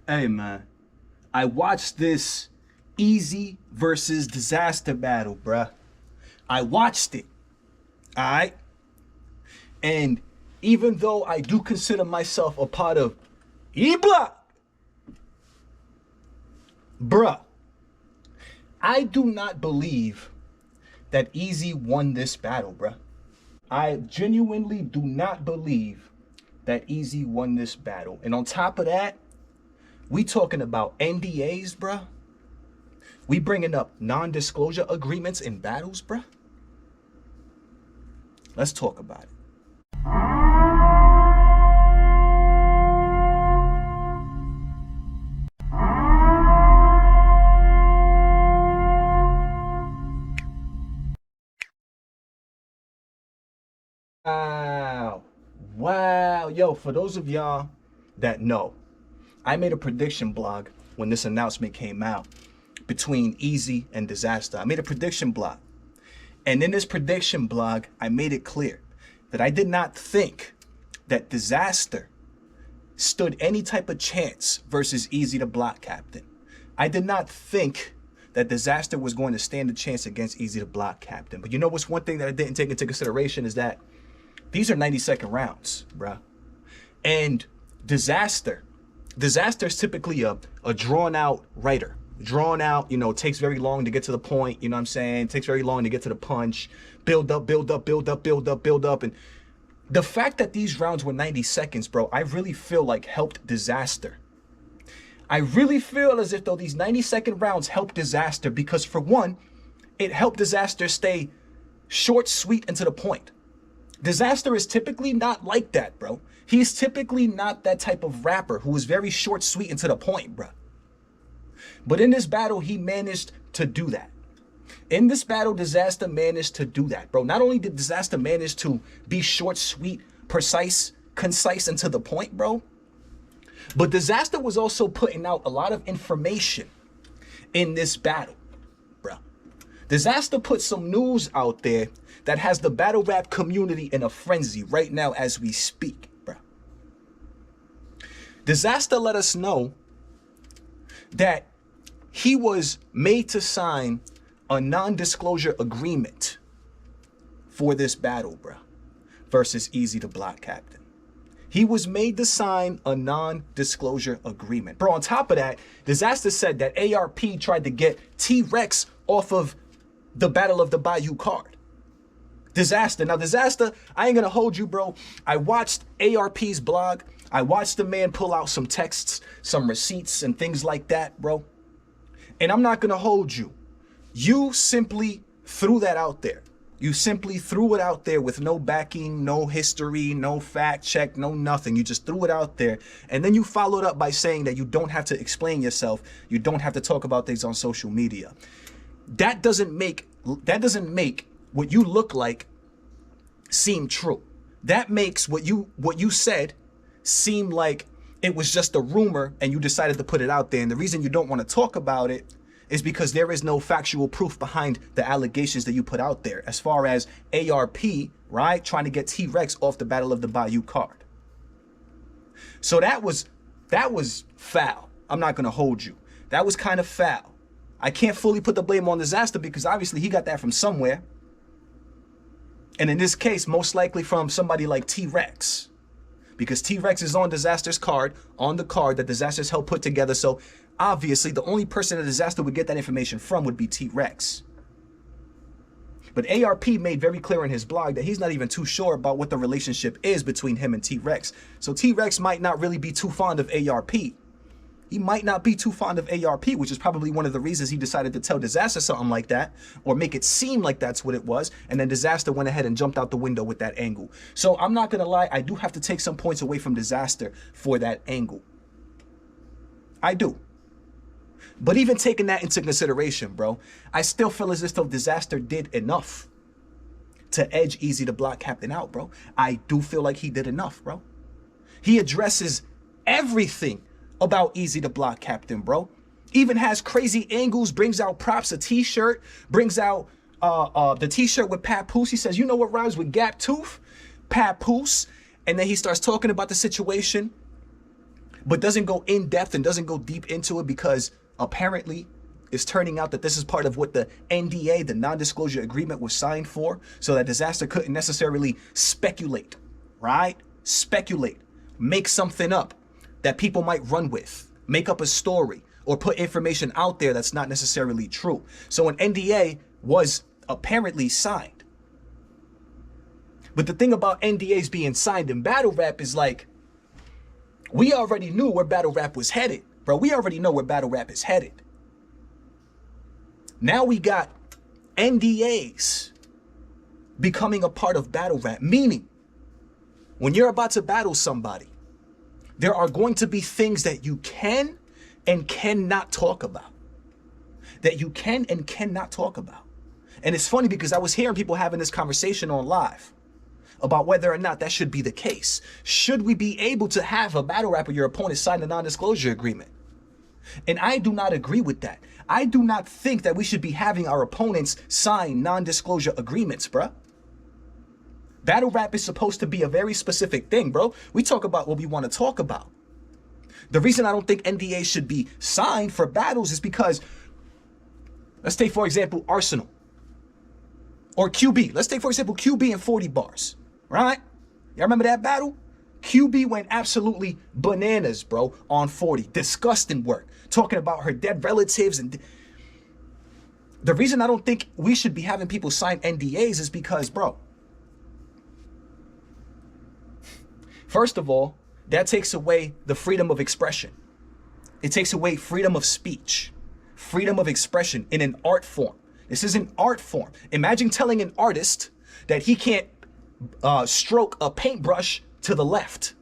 Hey man, I watched this Eazy versus Dizaster battle, bruh. I watched it, alright? And even though I do consider myself a part of E-Block, bruh, I do not believe that Eazy won this battle, bruh. I genuinely do not believe that Eazy won this battle. And on top of that, we talking about NDAs, bruh. We bringing up non-disclosure agreements in battles, bruh. Let's talk about it. Wow. Wow. Yo, for those of y'all that know, I made a prediction blog when this announcement came out between Eazy and Dizaster. I made a prediction blog. And in this prediction blog, I made it clear that I did not think that Dizaster stood any type of chance versus Eazy the Block Captain. I did not think that Dizaster was going to stand a chance against Eazy the Block Captain. But you know what's one thing that I didn't take into consideration is that these are 90-second rounds, bruh. And Dizaster is typically a drawn out writer. Drawn out, you know, takes very long to get to the point, you know what I'm saying? Takes very long to get to the punch. Build up, build up, build up, build up, build up. And the fact that these rounds were 90 seconds, bro, I really feel like helped Dizaster. I really feel as if though these 90-second rounds helped Dizaster because for one, it helped Dizaster stay short, sweet, and to the point. Dizaster is typically not like that, bro. He's typically not that type of rapper who is very short, sweet, and to the point, bro. But in this battle, he managed to do that. In this battle, Dizaster managed to do that, bro. Not only did Dizaster manage to be short, sweet, precise, concise, and to the point, bro, but Dizaster was also putting out a lot of information in this battle, bro. Dizaster put some news out there that has the battle rap community in a frenzy right now as we speak, bro. Dizaster let us know that he was made to sign a non-disclosure agreement for this battle, bro, versus Eazy the Block Captain. He was made to sign a non-disclosure agreement. Bro, on top of that, Dizaster said that ARP tried to get T-Rex off of the Battle of the Bayou card. Dizaster. Now, Dizaster, I ain't gonna hold you, bro. I watched ARP's blog. I watched the man pull out some texts, some receipts, and things like that, bro. And I'm not gonna hold you. You simply threw that out there. You simply threw it out there with no backing, no history, no fact check, no nothing. You just threw it out there. And then you followed up by saying that you don't have to explain yourself. You don't have to talk about things on social media. That doesn't make what you look like seem true. That makes what you said seem like it was just a rumor and you decided to put it out there. And the reason you don't want to talk about it is because there is no factual proof behind the allegations that you put out there as far as ARP, right, trying to get T-Rex off the Battle of the Bayou card. So that was foul. I'm not going to hold you. That was kind of foul. I can't fully put the blame on Dizaster because obviously he got that from somewhere. And in this case, most likely from somebody like T-Rex. Because T-Rex is on Dizaster's card, on the card that Dizaster's helped put together. So obviously the only person that Dizaster would get that information from would be T-Rex. But ARP made very clear in his blog that he's not even too sure about what the relationship is between him and T-Rex. So T-Rex might not really be too fond of ARP. He might not be too fond of ARP, which is probably one of the reasons he decided to tell Dizaster something like that, or make it seem like that's what it was. And then Dizaster went ahead and jumped out the window with that angle. So I'm not going to lie, I do have to take some points away from Dizaster for that angle. I do. But even taking that into consideration, bro, I still feel as if Dizaster did enough to edge Eazy the Block Captain out, bro. I do feel like he did enough, bro. He addresses everything about Eazy the Block Captain, bro. Even has crazy angles, brings out props, a t-shirt, brings out the t-shirt with Papoose. He says, you know what rhymes with Gap Tooth? Papoose. And then he starts talking about the situation but doesn't go in depth and doesn't go deep into it because apparently it's turning out that this is part of what the NDA, the non-disclosure agreement, was signed for, so that Dizaster couldn't necessarily speculate, right? Speculate, make something up that people might run with, make up a story, or put information out there that's not necessarily true. So an NDA was apparently signed. But the thing about NDAs being signed in battle rap is like, we already knew where battle rap was headed, bro. We already know where battle rap is headed. Now we got NDAs becoming a part of battle rap, meaning when you're about to battle somebody, there are going to be things that you can and cannot talk about. That you can and cannot talk about. And it's funny because I was hearing people having this conversation on live about whether or not that should be the case. Should we be able to have a battle rapper, your opponent, sign a non-disclosure agreement? And I do not agree with that. I do not think that we should be having our opponents sign non-disclosure agreements, bruh. Battle rap is supposed to be a very specific thing, bro. We talk about what we want to talk about. The reason I don't think NDAs should be signed for battles is because, let's take, for example, Arsenal or QB. Let's take, for example, QB and 40 bars, right? Y'all remember that battle? QB went absolutely bananas, bro, on 40. Disgusting work. Talking about her dead relatives. And the reason I don't think we should be having people sign NDAs is because, bro, first of all, that takes away the freedom of expression. It takes away freedom of speech, freedom of expression in an art form. This is an art form. Imagine telling an artist that he can't stroke a paintbrush to the left,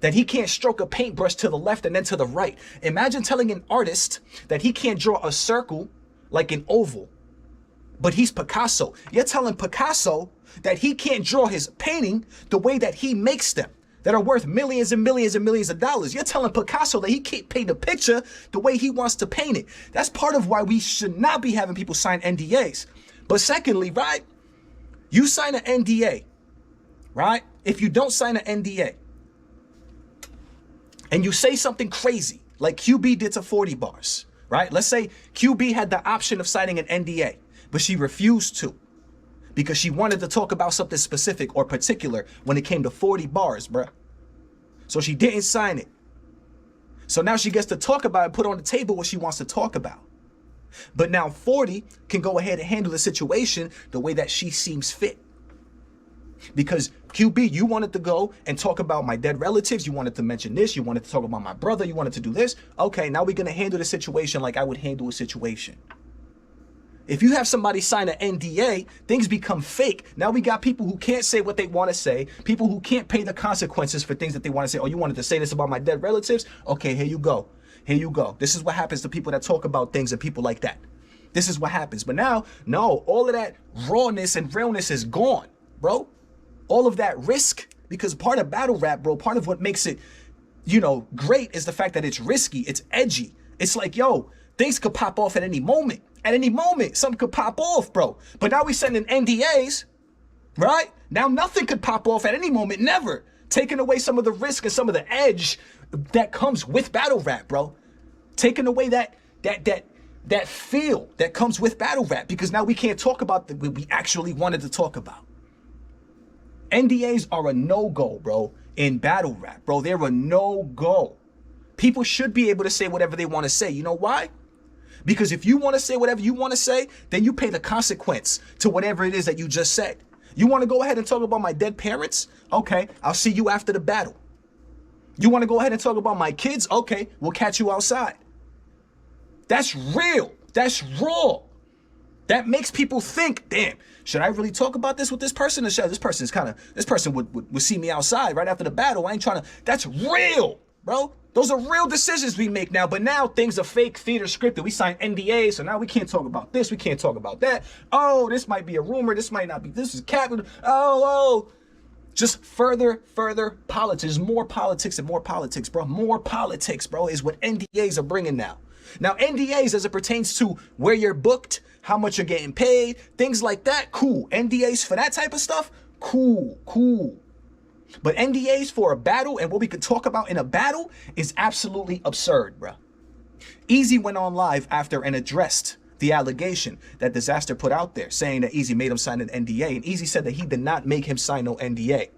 that he can't stroke a paintbrush to the left and then to the right. Imagine telling an artist that he can't draw a circle like an oval, but he's Picasso. You're telling Picasso that he can't draw his painting the way that he makes them, that are worth millions and millions and millions of dollars. You're telling Picasso that he can't paint a picture the way he wants to paint it. That's part of why we should not be having people sign NDAs. But secondly, right, you sign an NDA, right? If you don't sign an NDA and you say something crazy like QB did to 40 bars, right? Let's say QB had the option of signing an NDA, but she refused to because she wanted to talk about something specific or particular when it came to 40 bars, bruh. So she didn't sign it. So now she gets to talk about it, put on the table what she wants to talk about. But now 40 can go ahead and handle the situation the way that she seems fit. Because QB, you wanted to go and talk about my dead relatives. You wanted to mention this. You wanted to talk about my brother. You wanted to do this. Okay, now we're going to handle the situation like I would handle a situation. If you have somebody sign an NDA, things become fake. Now we got people who can't say what they want to say, people who can't pay the consequences for things that they want to say. Oh, you wanted to say this about my dead relatives? Okay, here you go. Here you go. This is what happens to people that talk about things and people like that. This is what happens. But now, no, all of that rawness and realness is gone, bro. All of that risk, because part of battle rap, bro, part of what makes it, you know, great is the fact that it's risky, it's edgy. It's like, yo, things could pop off at any moment. At any moment, something could pop off, bro. But now we sending NDAs, right? Now nothing could pop off at any moment, never. Taking away some of the risk and some of the edge that comes with battle rap, bro. Taking away that feel that comes with battle rap, because now we can't talk about what we actually wanted to talk about. NDAs are a no-go, bro, in battle rap, bro. They're a no-go. People should be able to say whatever they want to say. You know why? Because if you want to say whatever you want to say, then you pay the consequence to whatever it is that you just said. You want to go ahead and talk about my dead parents? Okay, I'll see you after the battle. You want to go ahead and talk about my kids? Okay, we'll catch you outside. That's real. That's raw. That makes people think, damn, should I really talk about this with this person? Or should this person would see me outside right after the battle. I ain't trying to. That's real, bro. Those are real decisions we make now. But now things are fake, theater scripted. We sign NDAs, so now we can't talk about this. We can't talk about that. Oh, this might be a rumor. This might not be. This is capital. Oh. Just further politics. More politics and more politics, bro. More politics, bro, is what NDAs are bringing now. Now, NDAs, as it pertains to where you're booked, how much you're getting paid, things like that, cool. NDAs for that type of stuff, cool. But NDAs for a battle and what we could talk about in a battle is absolutely absurd, bruh. Eazy went on live after and addressed the allegation that Dizaster put out there, saying that Eazy made him sign an NDA, and Eazy said that he did not make him sign no NDA.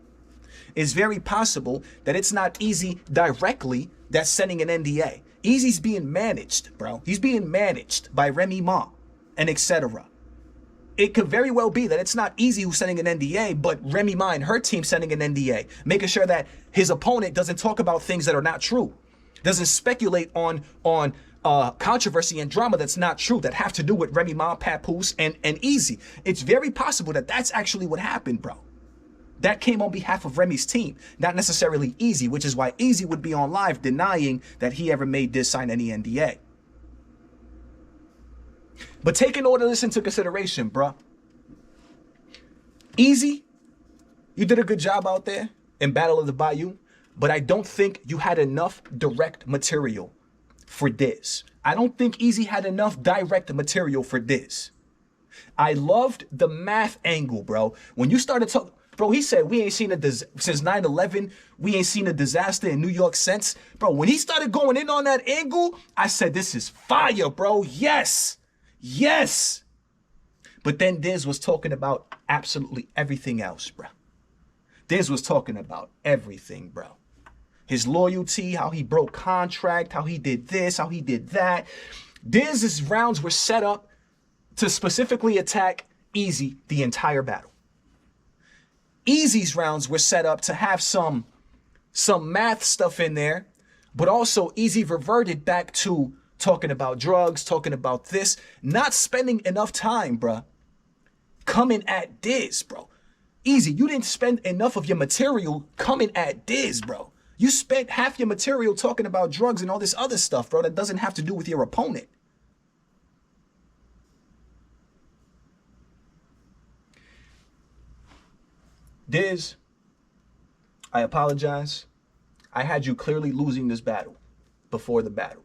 It's very possible that it's not Eazy directly that's sending an NDA. Eazy's being managed, bro. He's being managed by Remy Ma and etc. It could very well be that it's not Eazy who's sending an NDA, but Remy Ma and her team sending an NDA, making sure that his opponent doesn't talk about things that are not true, doesn't speculate on controversy and drama that's not true, that have to do with Remy Ma, Papoose, and Eazy. It's very possible that that's actually what happened, bro. That came on behalf of Remy's team, not necessarily Eazy, which is why Eazy would be on live denying that he ever made Diz sign any NDA. But taking all of this into consideration, bruh, Eazy, you did a good job out there in Battle of the Bayou, but I don't think you had enough direct material for Diz. I don't think Eazy had enough direct material for Diz. I loved the math angle, bro. When you started talking, bro, he said, we ain't seen since 9/11, we ain't seen a disaster in New York since. Bro, when he started going in on that angle, I said, this is fire, bro. Yes. Yes. But then Diz was talking about absolutely everything else, bro. Diz was talking about everything, bro. His loyalty, how he broke contract, how he did this, how he did that. Diz's rounds were set up to specifically attack Eazy the entire battle. Eazy's rounds were set up to have some math stuff in there, but also Eazy reverted back to talking about drugs, talking about this, not spending enough time, bruh, coming at Diz, bro. Eazy, you didn't spend enough of your material coming at Diz, bro. You spent half your material talking about drugs and all this other stuff, bro, that doesn't have to do with your opponent. Diz, I apologize. I had you clearly losing this battle before the battle.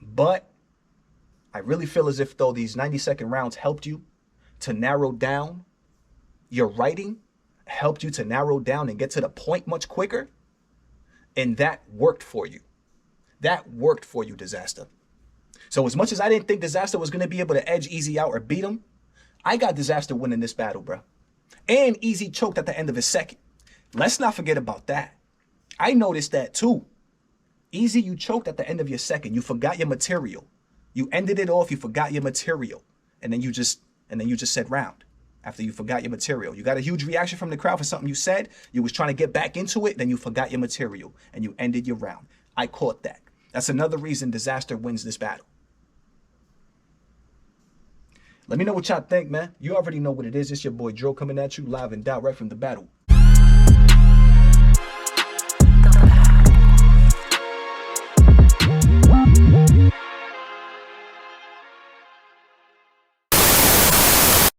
But I really feel as if though these 90-second rounds helped you to narrow down your writing, helped you to narrow down and get to the point much quicker. And that worked for you. That worked for you, Dizaster. So as much as I didn't think Dizaster was going to be able to edge Eazy out or beat him, I got Dizaster winning this battle, bro. And Eazy choked at the end of his second. Let's not forget about that. I noticed that too. Eazy, you choked at the end of your second. You forgot your material. You ended it off. You forgot your material, and then you just said round after you forgot your material. You got a huge reaction from the crowd for something you said. You was trying to get back into it. Then you forgot your material and you ended your round. I caught that. That's another reason Dizaster wins this battle. Let me know what y'all think, man. You already know what it is. It's your boy Dro coming at you live and direct from the battle.